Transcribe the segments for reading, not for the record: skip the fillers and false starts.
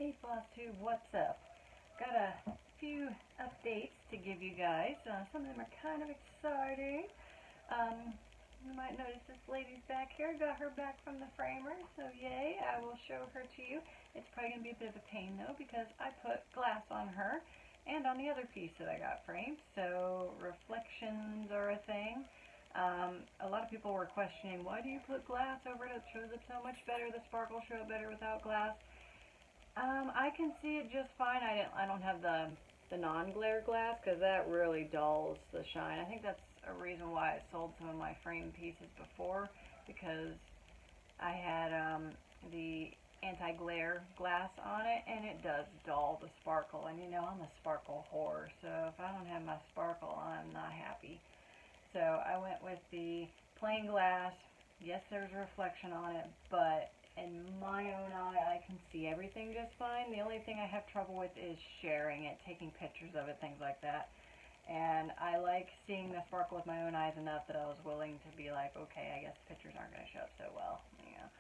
Hey Flosstube, what's up? Got a few updates to give you guys. Some of them are kind of exciting. You might notice this lady's back here. Got her back from the framer, so yay, I will show her to you. It's probably going to be a bit of a pain though because I put glass on her and on the other piece that I got framed, so reflections are a thing. A lot of people were questioning, why do you put glass over it? It shows up so much better. The sparkles show up better without glass. I can see it just fine. I don't have the non-glare glass because that really dulls the shine. I think that's a reason why I sold some of my frame pieces before, because I had the anti-glare glass on it and it does dull the sparkle, and you know I'm a sparkle whore, so if I don't have my sparkle I'm not happy. So I went with the plain glass. Yes, there's a reflection on it, but in my own eye, I can see everything just fine. The only thing I have trouble with is sharing it, taking pictures of it, things like that. And I like seeing the sparkle with my own eyes enough that I was willing to be like, okay, I guess pictures aren't going to show up so well, you know.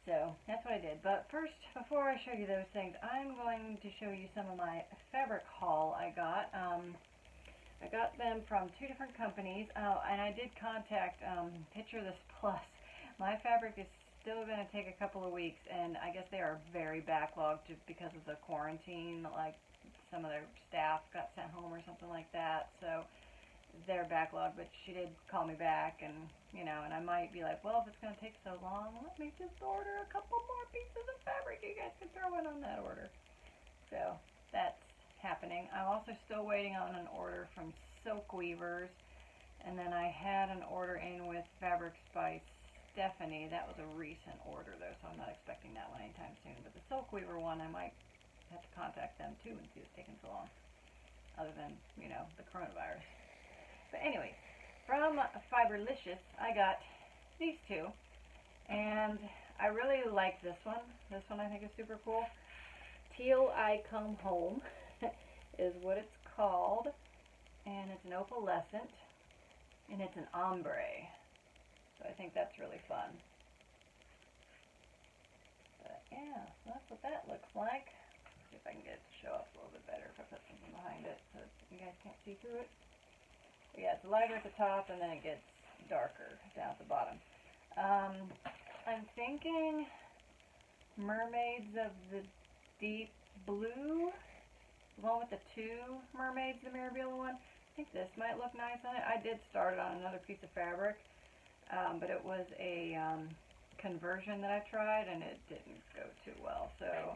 So that's what I did. But first, before I show you those things, I'm going to show you some of my fabric haul I got. I got them from two different companies, and I did contact Picture This Plus. My fabric is still going to take a couple of weeks, and I guess they are very backlogged because of the quarantine. Like some of their staff got sent home or something like that, so they're backlogged. But she did call me back, and you know, and I might be like, well, if it's going to take so long, let me just order a couple more pieces of fabric. You guys can throw in on that order. So that's happening. I'm also still waiting on an order from Silk Weavers, and then I had an order in with Fabrics by Stephanie. That was a recent order though, so I'm not expecting that one anytime soon. But the Silk Weaver one, I might have to contact them too and see what's taking so long, other than, you know, the coronavirus. But anyway, from Fiberlicious, I got these two, and I really like this one. This one I think is super cool. Teal I Come Home is what it's called, and it's an opalescent, and it's an ombre. So I think that's really fun. But yeah, that's what that looks like. Let's see if I can get it to show up a little bit better if I put something behind it so you guys can't see through it. But yeah, it's lighter at the top and then it gets darker down at the bottom. I'm thinking Mermaids of the Deep Blue, the one with the two mermaids, the Mirabella one. I think this might look nice on it. I did start it on another piece of fabric. But it was a conversion that I tried, and it didn't go too well. So,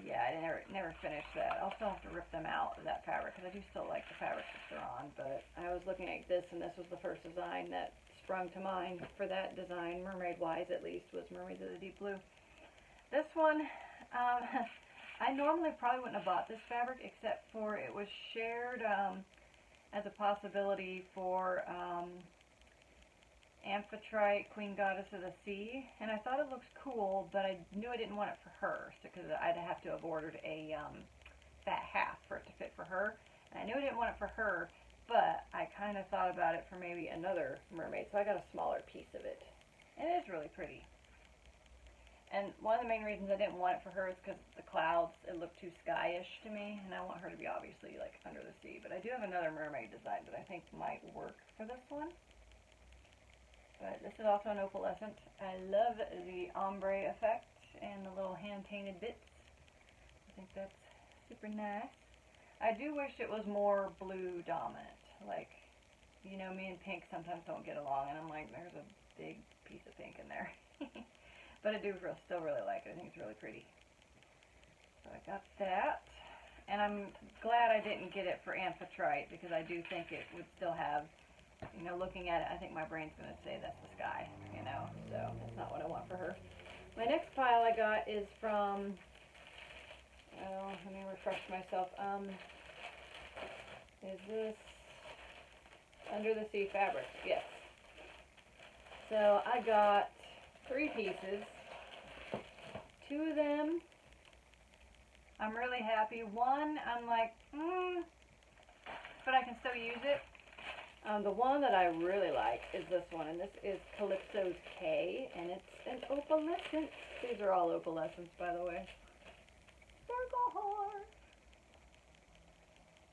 yeah, I never finished that. I'll still have to rip them out of that fabric, because I do still like the fabric that they're on. But I was looking at this, and this was the first design that sprung to mind for that design, mermaid-wise at least, was Mermaids of the Deep Blue. This one, I normally probably wouldn't have bought this fabric, except for it was shared as a possibility for Amphitrite, Queen Goddess of the Sea, and I thought it looks cool, but I knew I didn't want it for her, because I'd have to have ordered a fat half for it to fit for her, and I knew I didn't want it for her, but I kind of thought about it for maybe another mermaid, so I got a smaller piece of it, and it is really pretty. And one of the main reasons I didn't want it for her is because the clouds, it looked too skyish to me, and I want her to be obviously like under the sea, but I do have another mermaid design that I think might work for this one. But this is also an opalescent. I love the ombre effect and the little hand-painted bits. I think that's super nice. I do wish it was more blue dominant. Like, you know, me and pink sometimes don't get along, and I'm like, there's a big piece of pink in there. But I do still really like it. I think it's really pretty. So I got that. And I'm glad I didn't get it for Amphitrite, because I do think it would still have, you know, looking at it, I think my brain's going to say that's the sky, you know, so that's not what I want for her. My next pile I got is from, oh, let me refresh myself, is this Under the Sea Fabric? Yes. So I got 3 pieces. 2 of them, I'm really happy. One, I'm like, but I can still use it. The one that I really like is this one, and this is Calypso's K, and it's an opalescent. These are all opalescents, by the way. Circle horse.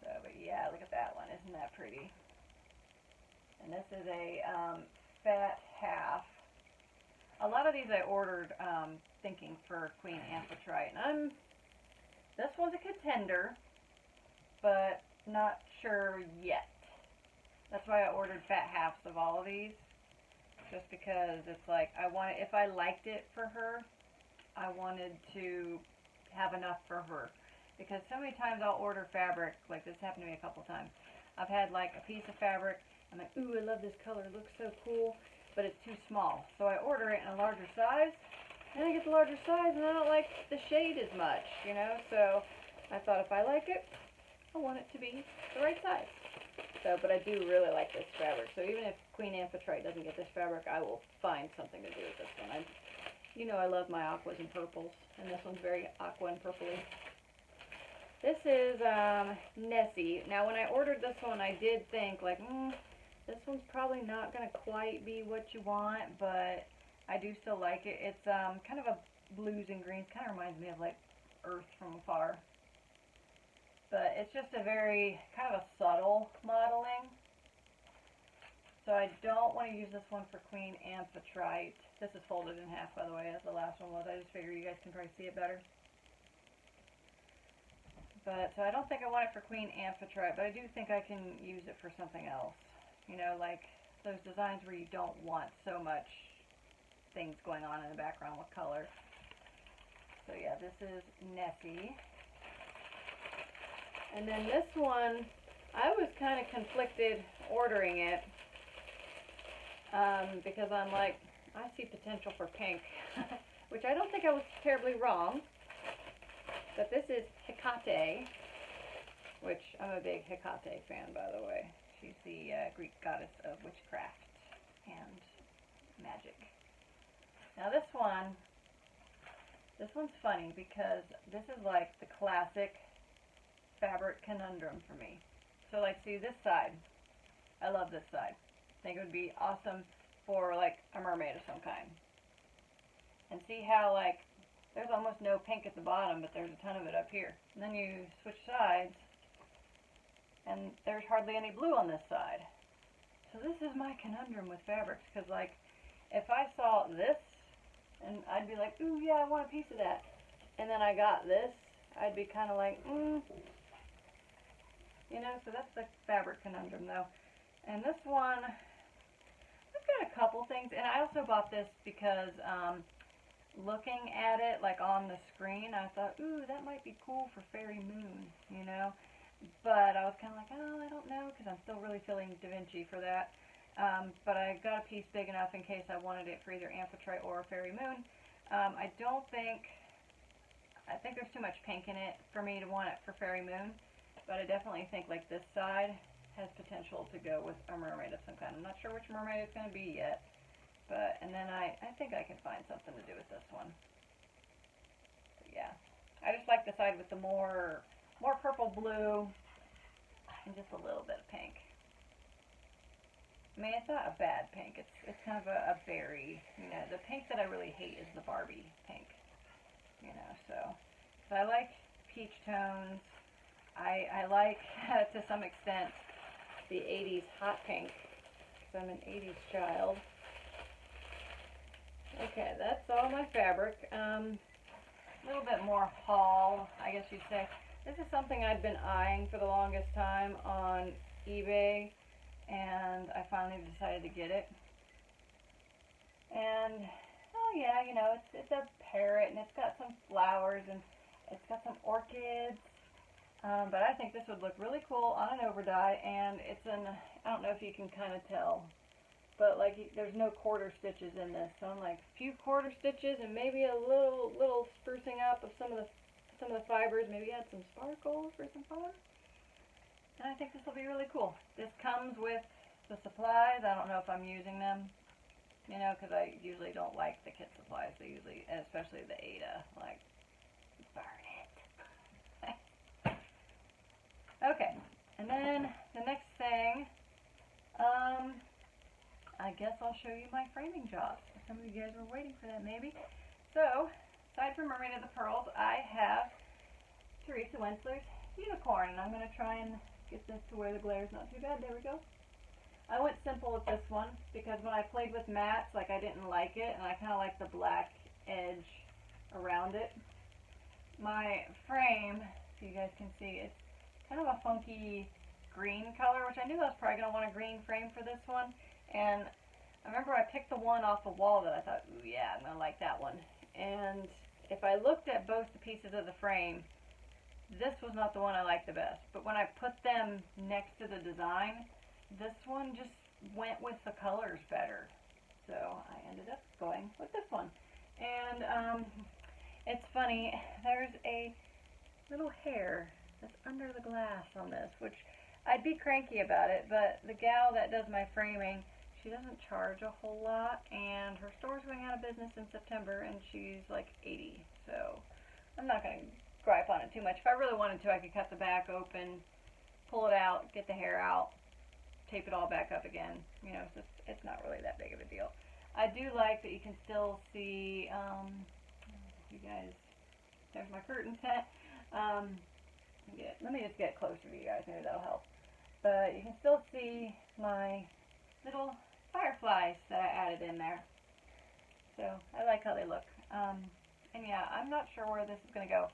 So, but yeah, look at that one. Isn't that pretty? And this is a fat half. A lot of these I ordered thinking for Queen Amphitrite. And this one's a contender, but not sure yet. That's why I ordered fat halves of all of these. Just because it's like, if I liked it for her, I wanted to have enough for her. Because so many times I'll order fabric, like this happened to me a couple times. I've had like a piece of fabric, I'm like, ooh, I love this color, it looks so cool, but it's too small. So I order it in a larger size, and I get the larger size, and I don't like the shade as much, you know? So I thought if I like it, I want it to be the right size. So, but I do really like this fabric. So even if Queen Amphitrite doesn't get this fabric, I will find something to do with this one. You know I love my aquas and purples, and this one's very aqua and purpley. This is Nessie. Now when I ordered this one, I did think like, this one's probably not going to quite be what you want, but I do still like it. It's kind of a blues and greens, kind of reminds me of like Earth from afar. But it's just a very kind of a subtle modeling. So I don't want to use this one for Queen Amphitrite. This is folded in half, by the way, as the last one was. I just figured you guys can probably see it better. But, so I don't think I want it for Queen Amphitrite, but I do think I can use it for something else. You know, like those designs where you don't want so much things going on in the background with color. So yeah, this is Nessie. And then this one, I was kind of conflicted ordering it. Because I'm like, I see potential for pink. Which I don't think I was terribly wrong. But this is Hecate, which I'm a big Hecate fan, by the way. She's the Greek goddess of witchcraft and magic. Now this one's funny because this is like the classic fabric conundrum for me. So like, see this side, I love this side. I think it would be awesome for like a mermaid of some kind. And see how like, there's almost no pink at the bottom, but there's a ton of it up here. And then you switch sides, and there's hardly any blue on this side. So this is my conundrum with fabrics, because like, if I saw this, and I'd be like, ooh yeah, I want a piece of that. And then I got this, I'd be kind of like, you know, so that's the fabric conundrum though. And this one, I've got a couple things, and I also bought this because, looking at it like on the screen, I thought, ooh, that might be cool for Fairy Moon, you know. But I was kind of like, oh, I don't know, because I'm still really feeling Da Vinci for that. But I got a piece big enough in case I wanted it for either Amphitrite or Fairy Moon. I think there's too much pink in it for me to want it for Fairy Moon. But I definitely think like this side has potential to go with a mermaid of some kind. I'm not sure which mermaid it's going to be yet. But, and then I think I can find something to do with this one. But yeah, I just like the side with the more purple blue and just a little bit of pink. I mean, it's not a bad pink. It's kind of a berry. You know, the pink that I really hate is the Barbie pink. You know, so I like peach tones. I like to some extent the 80s hot pink because I'm an 80s child. Okay, that's all my fabric. A little bit more haul, I guess you'd say. This is something I'd been eyeing for the longest time on eBay, and I finally decided to get it. And, oh yeah, you know, it's a parrot, and it's got some flowers, and it's got some orchids. But I think this would look really cool on an overdye, and it's I don't know if you can kind of tell, but like there's no quarter stitches in this, so I'm like a few quarter stitches and maybe a little sprucing up of some of the fibers, maybe add some sparkles for some fun. And I think this will be really cool. This comes with the supplies. I don't know if I'm using them, you know, because I usually don't like the kit supplies. They usually, and especially the Ada, like burn it. Okay, and then the next thing. I guess I'll show you my framing jobs. Some of you guys were waiting for that maybe. So, aside from Mermaid of the Pearls, I have Theresa Wenzler's unicorn, and I'm going to try and get this to where the glare is not too bad. There we go. I went simple with this one because when I played with mattes, like, I didn't like it, and I kind of like the black edge around it. My frame, so you guys can see, it's kind of a funky green color, which I knew I was probably going to want a green frame for this one. And I remember I picked the one off the wall that I thought, ooh, yeah, I'm going to like that one. And if I looked at both the pieces of the frame, this was not the one I liked the best. But when I put them next to the design, this one just went with the colors better. So I ended up going with this one. And it's funny, there's a little hair that's under the glass on this, which I'd be cranky about it, but the gal that does my framing, she doesn't charge a whole lot, and her store's going out of business in September, and she's like 80, so I'm not going to gripe on it too much. If I really wanted to, I could cut the back open, pull it out, get the hair out, tape it all back up again. You know, it's not really that big of a deal. I do like that you can still see, you guys, there's my curtain set. Let me just get closer to you guys, maybe that'll help. But you can still see my little fireflies that I added in there. So I like how they look. And yeah, I'm not sure where this is going to go.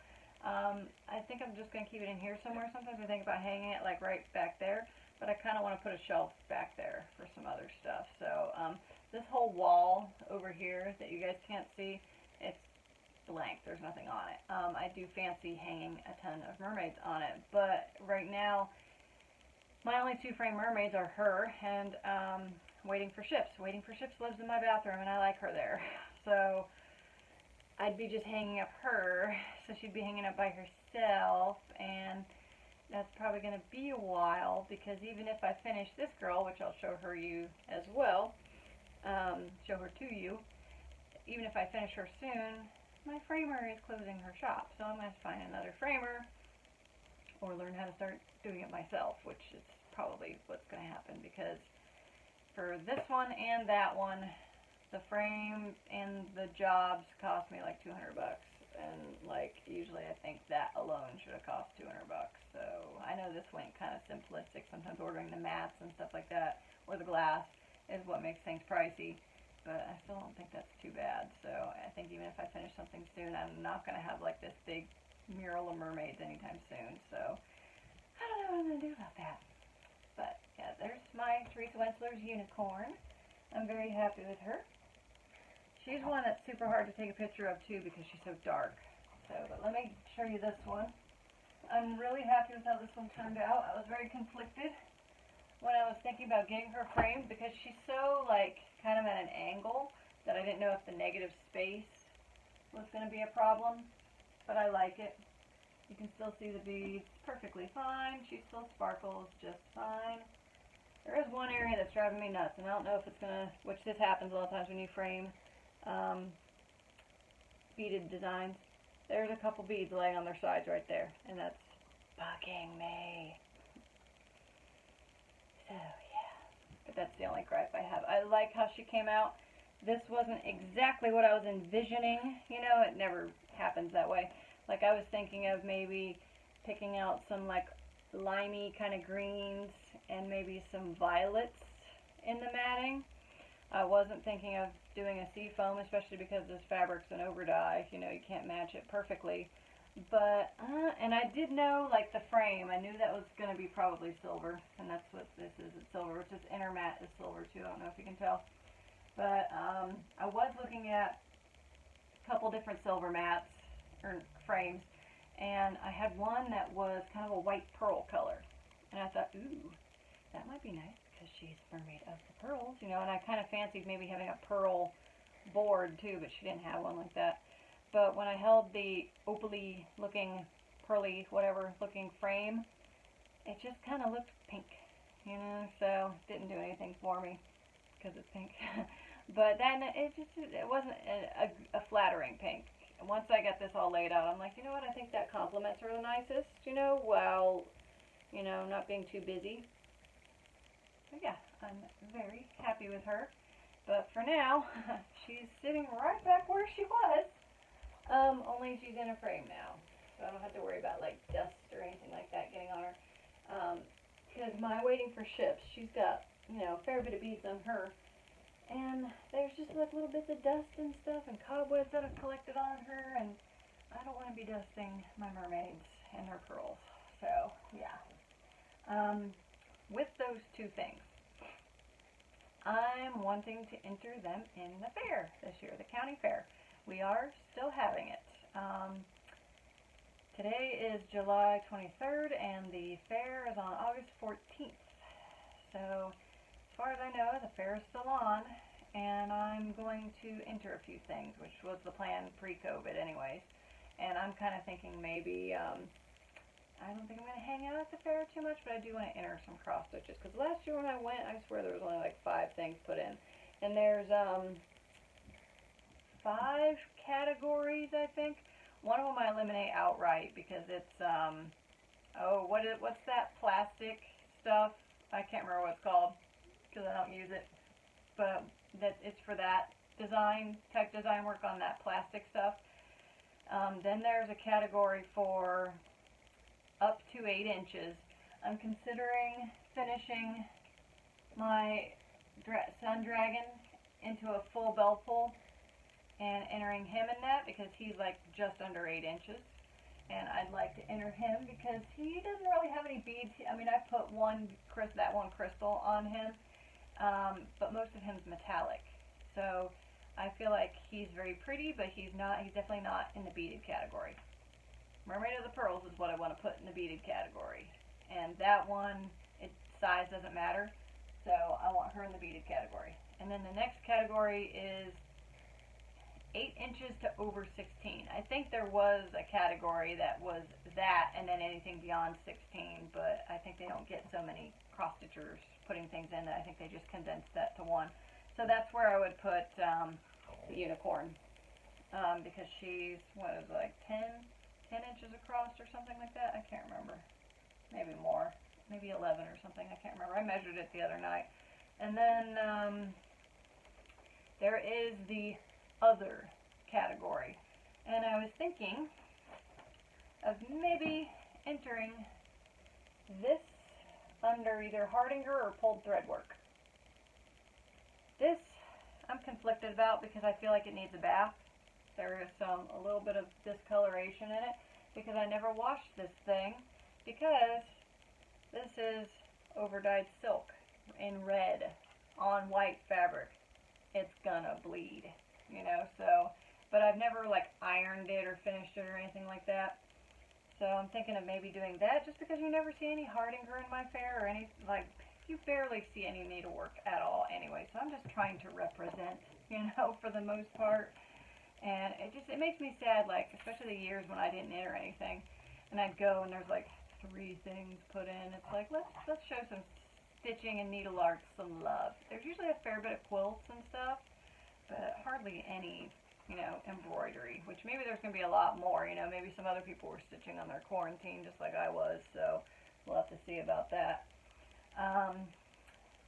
I think I'm just going to keep it in here somewhere. Sometimes I think about hanging it like right back there, but I kind of want to put a shelf back there for some other stuff. So this whole wall over here that you guys can't see, it's blank. There's nothing on it. I do fancy hanging a ton of mermaids on it, but right now my only two frame mermaids are her and Waiting for Ships. Waiting for Ships lives in my bathroom, and I like her there. So I'd be just hanging up her, so she'd be hanging up by herself, and that's probably going to be a while, because even if I finish this girl, which I'll show her you as well, show her to you, even if I finish her soon, my framer is closing her shop, so I'm going to have to find another framer, or learn how to start doing it myself, which is probably what's going to happen, because for this one and that one, the frame and the jobs cost me like 200 bucks, and like usually I think that alone should have cost 200 bucks. So I know this went kind of simplistic. Sometimes ordering the mats and stuff like that, or the glass, is what makes things pricey, but I still don't think that's too bad. So I think even if I finish something soon, I'm not going to have like this big mural of mermaids anytime soon. So I don't know what I'm going to do about that. But yeah, there's my Theresa Wenzler's unicorn. I'm very happy with her. She's one that's super hard to take a picture of too because she's so dark. So, but let me show you this one. I'm really happy with how this one turned out. I was very conflicted when I was thinking about getting her framed because she's so like kind of at an angle that I didn't know if the negative space was going to be a problem. But I like it. You can still see the beads perfectly fine. She still sparkles just fine. There is one area that's driving me nuts, and I don't know if it's going to, which this happens a lot of times when you frame beaded designs. There's a couple beads laying on their sides right there, and that's bugging me. So yeah, but that's the only gripe I have. I like how she came out. This wasn't exactly what I was envisioning, you know, it never happens that way. Like I was thinking of maybe picking out some like limey kind of greens and maybe some violets in the matting. I wasn't thinking of doing a sea foam, especially because this fabric's an overdye. You know, you can't match it perfectly. But, and I did know, like, the frame. I knew that was going to be probably silver, and that's what this is. It's silver, which this inner mat is silver, too. I don't know if you can tell. But I was looking at a couple different silver mats, or frames, and I had one that was kind of a white pearl color. And I thought, ooh, that might be nice because she's Mermaid of the Pearls, you know, and I kind of fancied maybe having a pearl board too, but she didn't have one like that. But when I held the opaly looking, pearly, whatever looking frame, it just kind of looked pink, you know, so didn't do anything for me because it's pink. But then it wasn't a flattering pink. Once I got this all laid out, I'm like, you know what, I think that complements her the nicest, you know, while, you know, not being too busy. So yeah, I'm very happy with her. But for now, she's sitting right back where she was, only she's in a frame now. so I don't have to worry about like dust or anything like that getting on her. Because my waiting for ships, she's got, you know, a fair bit of beads on her, and there's just like little bits of dust and stuff and cobwebs that I've collected on her, and I don't want to be dusting my mermaids and her pearls. So yeah, with those two things, I'm wanting to enter them in the fair this year, the county fair. We are still having it. Today is July 23rd, and the fair is on August 14th. So, as far as I know, the fair is still on, and I'm going to enter a few things, which was the plan pre-COVID anyways. And I'm kind of thinking maybe, I don't think I'm going to hang out at the fair too much, but I do want to enter some cross stitches. Because last year when I went, I swear there was only like 5 things put in. And there's 5 categories, I think. One of them I eliminate outright because it's, what's that plastic stuff? I can't remember what it's called because I don't use it. But it's for that type design work on that plastic stuff. Then there's a category for up to 8 inches. I'm considering finishing my Sun Dragon into a full bell pull and entering him in that because he's like just under 8 inches. And I'd like to enter him because he doesn't really have any beads. I mean, I put that one crystal on him, but most of him's metallic. So I feel like he's very pretty, but he's definitely not in the beaded category. Mermaid of the Pearls is what I want to put in the beaded category. And that one, size doesn't matter, so I want her in the beaded category. And then the next category is 8 inches to over 16. I think there was a category that was that and then anything beyond 16, but I think they don't get so many cross stitchers putting things in that I think they just condensed that to one. So that's where I would put the unicorn, because she's, like 10 inches across or something like that? I can't remember. Maybe more. Maybe 11 or something. I can't remember. I measured it the other night. And then there is the other category, and I was thinking of maybe entering this under either Hardinger or pulled thread work. This I'm conflicted about because I feel like it needs a bath. There is a little bit of discoloration in it because I never washed this thing, because this is overdyed silk in red on white fabric. It's gonna bleed, you know, so, but I've never like ironed it or finished it or anything like that. So I'm thinking of maybe doing that, just because you never see any Hardinger in my fair, or any, like, you barely see any needlework at all anyway. So I'm just trying to represent, you know, for the most part. And it makes me sad, like, especially the years when I didn't enter anything, and I'd go and there's like 3 things put in. It's like, let's show some stitching and needle art some love. There's usually a fair bit of quilts and stuff, but hardly any, you know, embroidery, which maybe there's going to be a lot more, you know, maybe some other people were stitching on their quarantine just like I was, so we'll have to see about that.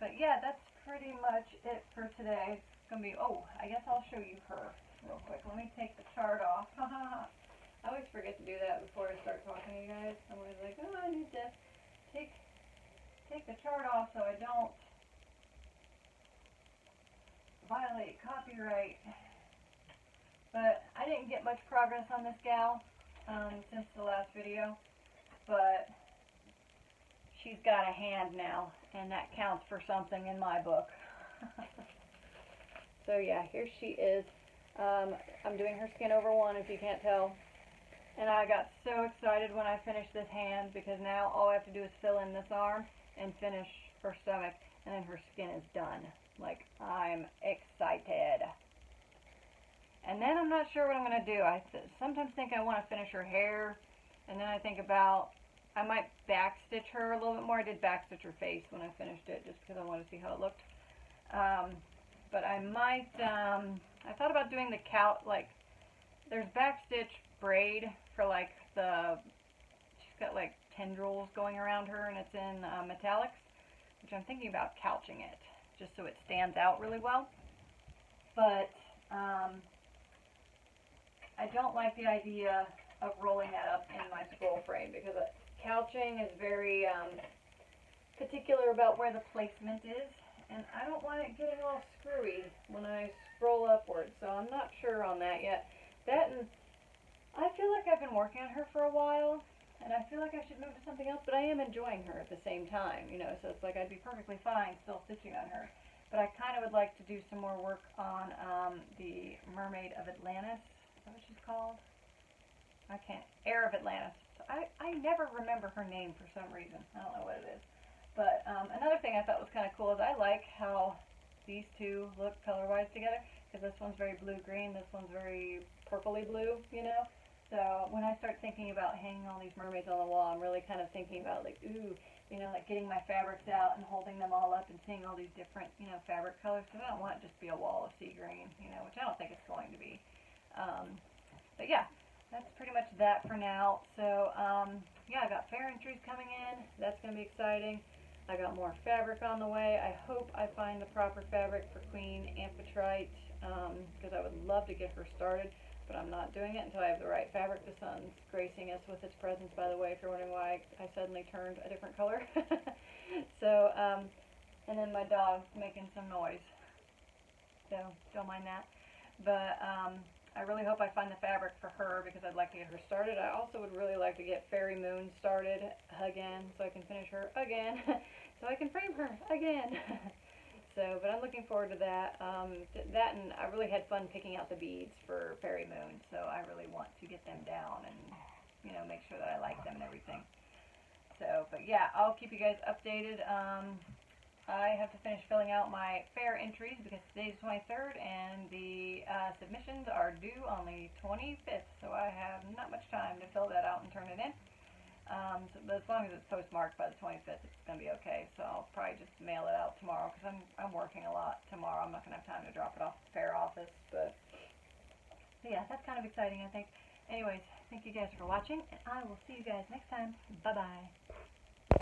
But yeah, that's pretty much it for today. It's going to be, I guess I'll show you her real quick. Let me take the chart off. I always forget to do that before I start talking to you guys. I'm always like, I need to take the chart off so I don't violate copyright. But I didn't get much progress on this gal since the last video, but she's got a hand now, and that counts for something in my book. So yeah, here she is. I'm doing her skin over 1, if you can't tell. And I got so excited when I finished this hand, because now all I have to do is fill in this arm and finish her stomach, and then her skin is done. Like, I'm excited. And then I'm not sure what I'm going to do. I sometimes think I want to finish her hair, and then I think about, I might backstitch her a little bit more. I did backstitch her face when I finished it, just because I wanted to see how it looked. But I might, I thought about doing the like, there's backstitch braid for like she's got like tendrils going around her, and it's in metallics, which I'm thinking about couching it, just so it stands out really well. But I don't like the idea of rolling that up in my scroll frame, because couching is very particular about where the placement is, and I don't want it getting all screwy when I scroll upwards, so I'm not sure on that yet. That, and I feel like I've been working on her for a while, and I feel like I should move to something else, but I am enjoying her at the same time, you know, so it's like I'd be perfectly fine still stitching on her. But I kind of would like to do some more work on the Mermaid of Atlantis. Is that what she's called? I can't. Heir of Atlantis. So I never remember her name for some reason. I don't know what it is. But another thing I thought was kind of cool is I like how these two look color-wise together. Because this one's very blue-green, this one's very purpley blue, you know? So when I start thinking about hanging all these mermaids on the wall, I'm really kind of thinking about, like, ooh, you know, like getting my fabrics out and holding them all up and seeing all these different, you know, fabric colors. Because I don't want it just to be a wall of sea green, you know, which I don't think it's going to be. But yeah, that's pretty much that for now. So, yeah, I got fair entries coming in. That's going to be exciting. I got more fabric on the way. I hope I find the proper fabric for Queen Amphitrite, because I would love to get her started. But I'm not doing it until I have the right fabric. The sun's gracing us with its presence, by the way, if you're wondering why I suddenly turned a different color. So, and then my dog's making some noise, so don't mind that. But I really hope I find the fabric for her, because I'd like to get her started. I also would really like to get Fairy Moon started again, so I can finish her again, so I can frame her again. So, but I'm looking forward to that. That, and I really had fun picking out the beads for Fairy Moon, so I really want to get them down and, you know, make sure that I like them and everything. So, but yeah, I'll keep you guys updated. I have to finish filling out my fair entries because today's the 23rd and the submissions are due on the 25th, so I have not much time to fill that out and turn it in. But as long as it's postmarked by the 25th, it's going to be okay. So I'll probably just mail it out tomorrow, because I'm working a lot tomorrow. I'm not going to have time to drop it off at the fair office. But yeah, that's kind of exciting, I think. Anyways, thank you guys for watching, and I will see you guys next time. Bye-bye.